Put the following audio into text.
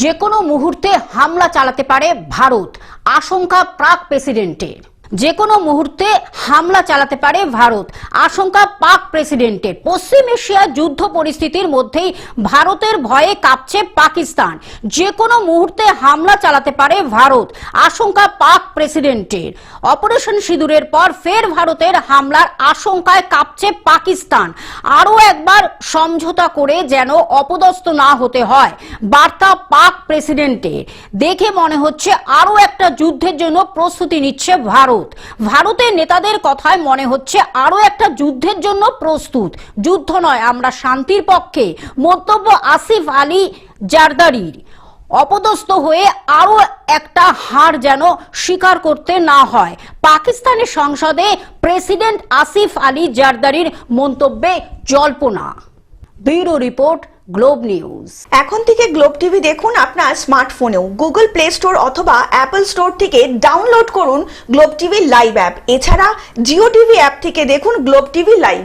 যে কোনো মুহূর্তে হামলা চালাতে পারে ভারত, আশঙ্কা পাক প্রেসিডেন্টের। যে কোনো মুহূর্তে হামলা চালাতে পারে ভারত, আশঙ্কা পাক প্রেসিডেন্টের। পশ্চিম এশিয়া যুদ্ধ পরিস্থিতির মধ্যেই ভারতের ভয়ে কাঁপছে পাকিস্তান। যে কোনো মুহূর্তে হামলা চালাতে পারে ভারত, আশঙ্কা পাক প্রেসিডেন্টের। অপারেশন সিঁদুরের পর ফের ভারতের হামলার আশঙ্কায় কাঁপছে পাকিস্তান। আরও একবার সমঝোতা করে যেন অপদস্থ না হতে হয়, বার্তা পাক প্রেসিডেন্টের। দেখে মনে হচ্ছে আরও একটা যুদ্ধের জন্য প্রস্তুতি নিচ্ছে ভারত। ভারতের নেতাদের কথায় মনে হচ্ছে আরো একটা যুদ্ধের জন্য প্রস্তুত। যুদ্ধ নয়, আমরা শান্তির পক্ষে, মন্তব্য আসিফ আলী জারদারির। অপদস্থ হয়ে আরো একটা হার যেন স্বীকার করতে না হয়। পাকিস্তানের সংসদে প্রেসিডেন্ট আসিফ আলী জারদারির মন্তব্যে জল্পনা। Bureau report, globe news. এখন থেকে গ্লোব টিভি দেখুন আপনার স্মার্টফোনেও। গুগল প্লে স্টোর অথবা অ্যাপল স্টোর থেকে ডাউনলোড করুন গ্লোব টিভি লাইভ অ্যাপ। এছাড়া জিও টিভি অ্যাপ থেকে দেখুন গ্লোব টিভি লাইভ।